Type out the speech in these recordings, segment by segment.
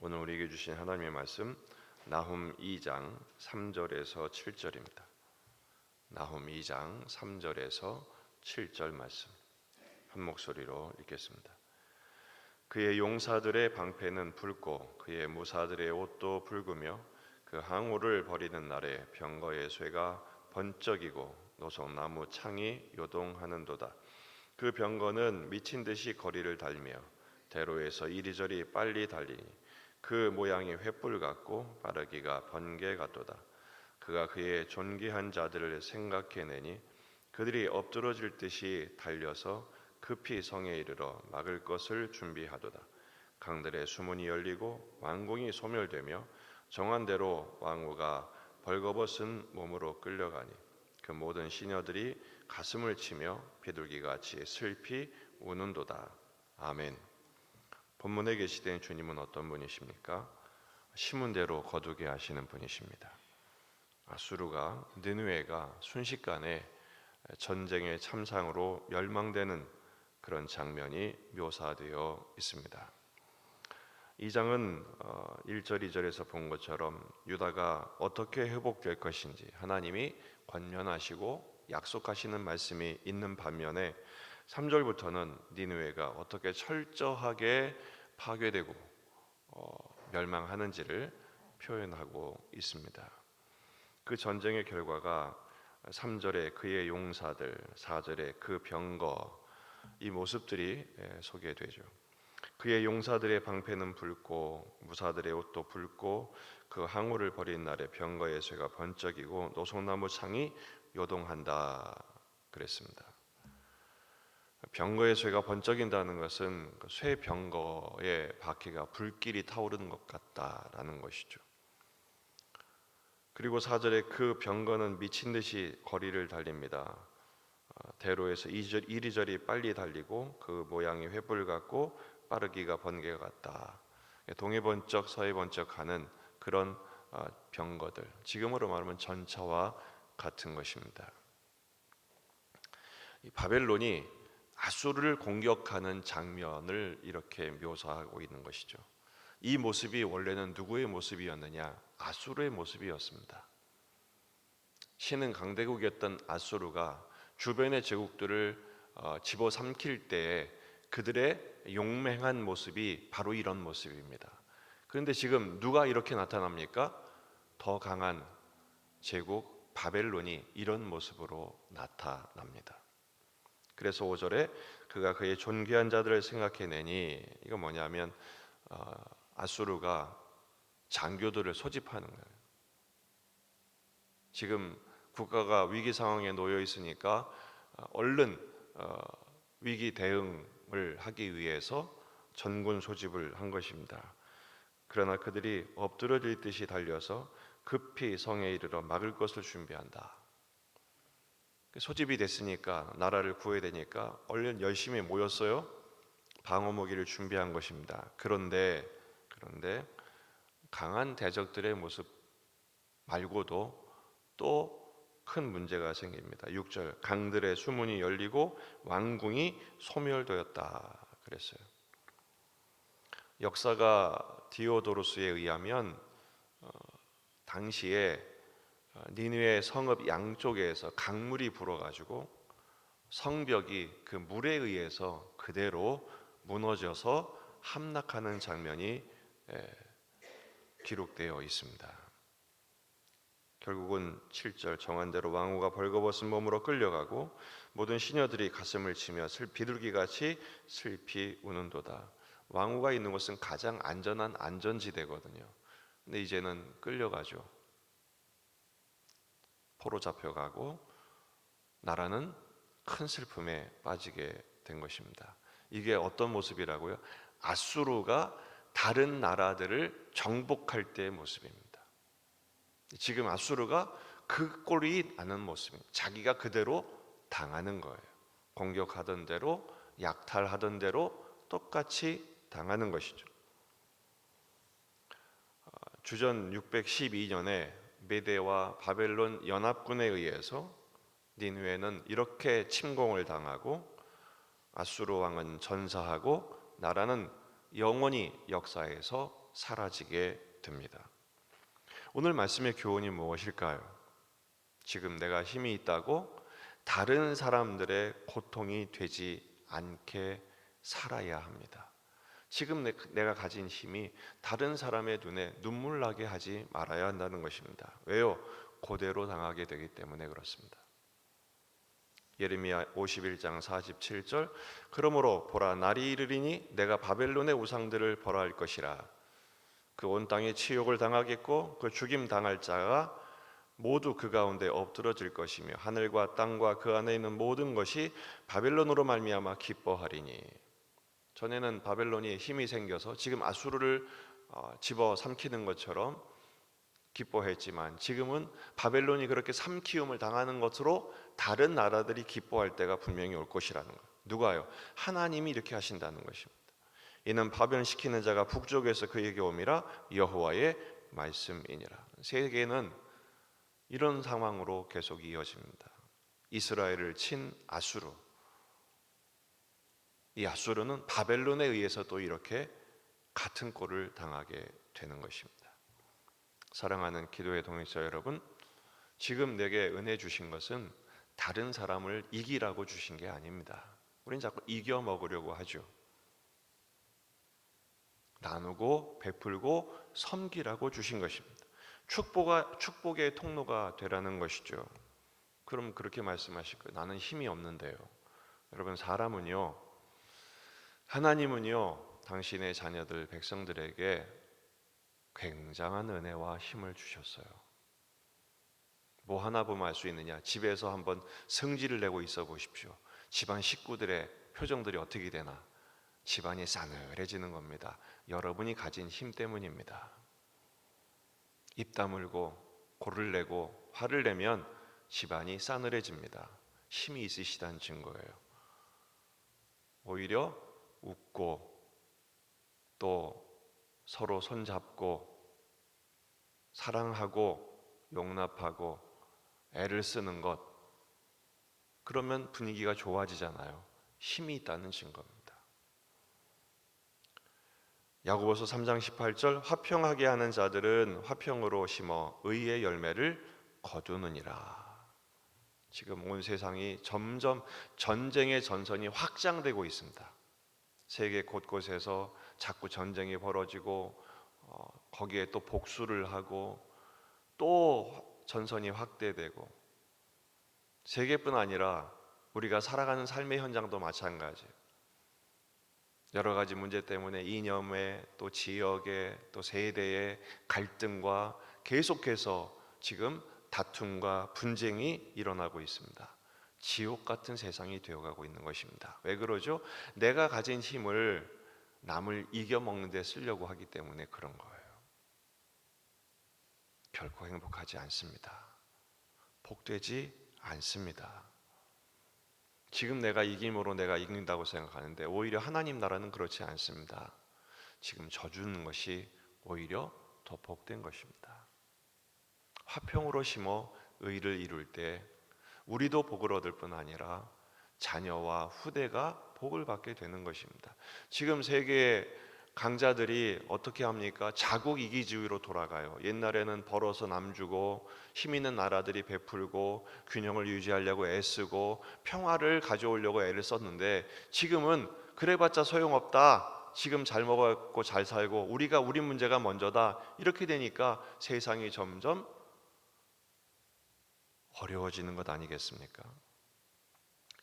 오늘 우리에게 주신 하나님의 말씀 나훔 2장 3절에서 7절입니다. 나훔 2장 3절에서 7절 말씀 한 목소리로 읽겠습니다. 그의 용사들의 방패는 붉고 그의 무사들의 옷도 붉으며 그 항우를 버리는 날에 병거의 쇠가 번쩍이고 노송나무 창이 요동하는도다. 그 병거는 미친 듯이 거리를 달며 대로에서 이리저리 빨리 달리니 그 모양이 횃불 같고 빠르기가 번개 같도다. 그가 그의 존귀한 자들을 생각해내니 그들이 엎드러질 듯이 달려서 급히 성에 이르러 막을 것을 준비하도다. 강들의 수문이 열리고 왕궁이 소멸되며 정한 대로 왕후가 벌거벗은 몸으로 끌려가니 그 모든 시녀들이 가슴을 치며 비둘기같이 슬피 우는도다. 아멘. 본문에 계시된 주님은 어떤 분이십니까? 심은 대로 거두게 하시는 분이십니다. 아수르가 느느웨가 순식간에 전쟁의 참상으로 멸망되는 그런 장면이 묘사되어 있습니다. 이 장은 1절, 2절에서 본 것처럼 유다가 어떻게 회복될 것인지 하나님이 권면하시고 약속하시는 말씀이 있는 반면에 3절부터는 니느웨가 어떻게 철저하게 파괴되고 멸망하는지를 표현하고 있습니다. 그 전쟁의 결과가 3절에 그의 용사들, 4절에 그 병거, 이 모습들이 소개되죠. 그의 용사들의 방패는 붉고 무사들의 옷도 붉고 그 항우를 버린 날에 병거의 쇠가 번쩍이고 노송나무 창이 요동한다 그랬습니다. 병거의 쇠가 번쩍인다는 것은 쇠 병거의 바퀴가 불길이 타오르는 것 같다라는 것이죠. 그리고 4절에 그 병거는 미친 듯이 거리를 달립니다. 대로에서 이리저리 빨리 달리고 그 모양이 횃불 같고 빠르기가 번개 같다. 동해 번쩍 서해 번쩍 하는 그런 병거들, 지금으로 말하면 전차와 같은 것입니다. 이 바벨론이 아수르를 공격하는 장면을 이렇게 묘사하고 있는 것이죠. 이 모습이 원래는 누구의 모습이었느냐? 아수르의 모습이었습니다. 신은 강대국이었던 아수르가 주변의 제국들을 집어삼킬 때에 그들의 용맹한 모습이 바로 이런 모습입니다. 그런데 지금 누가 이렇게 나타납니까? 더 강한 제국 바벨론이 이런 모습으로 나타납니다. 그래서 5절에 그가 그의 존귀한 자들을 생각해내니, 이거 뭐냐면 아수르가 장교들을 소집하는 거예요. 지금 국가가 위기 상황에 놓여 있으니까 얼른 위기 대응을 하기 위해서 전군 소집을 한 것입니다. 그러나 그들이 엎드러질 듯이 달려서 급히 성에 이르러 막을 것을 준비한다. 소집이 됐으니까, 나라를 구해야 되니까 얼른 열심히 모였어요. 방어 무기를 준비한 것입니다. 그런데 강한 대적들의 모습 말고도 또 큰 문제가 생깁니다. 6절, 강들의 수문이 열리고 왕궁이 소멸되었다 그랬어요. 역사가 디오도로스에 의하면 당시에 니느웨 성읍 양쪽에서 강물이 불어가지고 성벽이 그 물에 의해서 그대로 무너져서 함락하는 장면이 기록되어 있습니다. 결국은 7절, 정한 대로 왕후가 벌거벗은 몸으로 끌려가고 모든 시녀들이 가슴을 치며 비둘기같이 슬피 우는도다. 왕후가 있는 곳은 가장 안전한 안전지대거든요. 근데 이제는 끌려가죠. 포로 잡혀가고 나라는 큰 슬픔에 빠지게 된 것입니다. 이게 어떤 모습이라고요? 아수르가 다른 나라들을 정복할 때의 모습입니다. 지금 아수르가 그 꼴이 나는 모습입니다. 자기가 그대로 당하는 거예요. 공격하던 대로, 약탈하던 대로 똑같이 당하는 것이죠. 주전 612년에 메대와 바벨론 연합군에 의해서 니느웨는 이렇게 침공을 당하고 아수르 왕은 전사하고 나라는 영원히 역사에서 사라지게 됩니다. 오늘 말씀의 교훈이 무엇일까요? 지금 내가 힘이 있다고 다른 사람들의 고통이 되지 않게 살아야 합니다. 지금 내가 가진 힘이 다른 사람의 눈에 눈물 나게 하지 말아야 한다는 것입니다. 왜요? 고대로 당하게 되기 때문에 그렇습니다. 예레미야 51장 47절, 그러므로 보라, 날이 이르리니 내가 바벨론의 우상들을 벌할 것이라. 그 온 땅에 치욕을 당하겠고 그 죽임 당할 자가 모두 그 가운데 엎드러질 것이며 하늘과 땅과 그 안에 있는 모든 것이 바벨론으로 말미암아 기뻐하리니. 전에는 바벨론이 힘이 생겨서 지금 아수르를 집어 삼키는 것처럼 기뻐했지만, 지금은 바벨론이 그렇게 삼키움을 당하는 것으로 다른 나라들이 기뻐할 때가 분명히 올 것이라는 것. 누가요? 하나님이 이렇게 하신다는 것입니다. 이는 파변시키는 자가 북쪽에서 그에게 오미라 여호와의 말씀이니라. 세계는 이런 상황으로 계속 이어집니다. 이스라엘을 친 아수르, 이 아수르는 바벨론에 의해서 또 이렇게 같은 꼴을 당하게 되는 것입니다. 사랑하는 기도의 동역자 여러분, 지금 내게 은혜 주신 것은 다른 사람을 이기라고 주신 게 아닙니다. 우린 자꾸 이겨 먹으려고 하죠. 나누고 베풀고 섬기라고 주신 것입니다. 축복의 통로가 되라는 것이죠. 그럼 그렇게 말씀하실 거예요. 나는 힘이 없는데요. 여러분, 하나님은요 당신의 자녀들 백성들에게 굉장한 은혜와 힘을 주셨어요. 뭐 하나 보면 알 수 있느냐? 집에서 한번 성질을 내고 있어 보십시오. 집안 식구들의 표정들이 어떻게 되나? 집안이 싸늘해지는 겁니다. 여러분이 가진 힘 때문입니다. 입 다물고 고를 내고 화를 내면 집안이 싸늘해집니다. 힘이 있으시다는 증거예요. 오히려 웃고 또 서로 손잡고 사랑하고 용납하고 애를 쓰는 것, 그러면 분위기가 좋아지잖아요. 힘이 있다는 증거입니다. 야고보서 3장 18절, 화평하게 하는 자들은 화평으로 심어 의의 열매를 거두느니라. 지금 온 세상이 점점 전쟁의 전선이 확장되고 있습니다. 세계 곳곳에서 자꾸 전쟁이 벌어지고 거기에 또 복수를 하고 또 전선이 확대되고, 세계뿐 아니라 우리가 살아가는 삶의 현장도 마찬가지예요. 여러 가지 문제 때문에 이념의 또 지역의 또 세대의 갈등과 계속해서 지금 다툼과 분쟁이 일어나고 있습니다. 지옥 같은 세상이 되어가고 있는 것입니다. 왜 그러죠? 내가 가진 힘을 남을 이겨먹는 데 쓰려고 하기 때문에 그런 거예요. 결코 행복하지 않습니다. 복되지 않습니다. 지금 내가 이김으로 내가 이긴다고 생각하는데 오히려 하나님 나라는 그렇지 않습니다. 지금 져주는 것이 오히려 더 복된 것입니다. 화평으로 심어 의를 이룰 때 우리도 복을 얻을 뿐 아니라 자녀와 후대가 복을 받게 되는 것입니다. 지금 세계의 강자들이 어떻게 합니까? 자국 이기주의로 돌아가요. 옛날에는 벌어서 남주고 힘 있는 나라들이 베풀고 균형을 유지하려고 애쓰고 평화를 가져오려고 애를 썼는데, 지금은 그래봤자 소용없다. 지금 잘 먹었고 잘 살고 우리 문제가 먼저다. 이렇게 되니까 세상이 점점 어려워지는 것 아니겠습니까?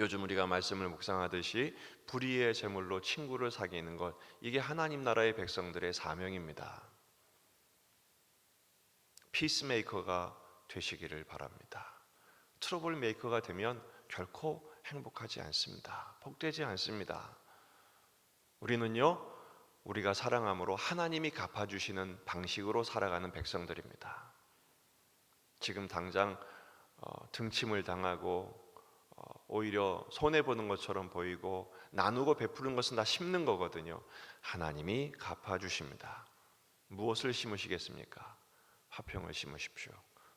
요즘 우리가 말씀을 묵상하듯이 불의의 제물로 친구를 사귀는 것, 이게 하나님 나라의 백성들의 사명입니다. 피스메이커가 되시기를 바랍니다. 트러블 메이커가 되면 결코 행복하지 않습니다. 복되지 않습니다. 우리는요, 우리가 사랑함으로 하나님이 갚아주시는 방식으로 살아가는 백성들입니다. 지금 당장 등침을 당하고 오히려 손해보는 것처럼 보이고 나누고 베푸는 것은 다 심는 거거든요. 하나님이 갚아주십니다. 무엇을 심으시겠습니까? 화평을 심으십시오.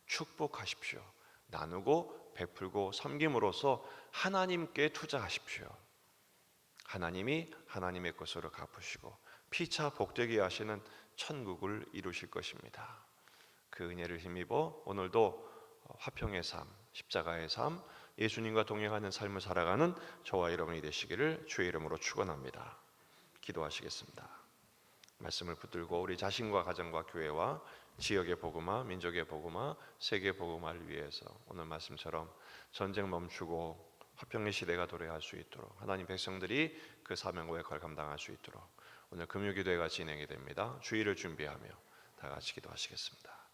축복하십시오. 나누고 베풀고 섬김으로써 하나님께 투자하십시오. 하나님이 하나님의 것으로 갚으시고 피차 복되게 하시는 천국을 이루실 것입니다. 그 은혜를 힘입어 오늘도 화평의 삶, 십자가의 삶, 예수님과 동행하는 삶을 살아가는 저와 여러분이 되시기를 주의 이름으로 축원합니다. 기도하시겠습니다. 말씀을 붙들고 우리 자신과 가정과 교회와 지역의 복음화, 민족의 복음화, 세계 복음화를 위해서 오늘 말씀처럼 전쟁 멈추고 화평의 시대가 도래할 수 있도록 하나님 백성들이 그 사명과 역할을 감당할 수 있도록 오늘 금요기도회가 진행이 됩니다. 주일을 준비하며 다 같이 기도하시겠습니다.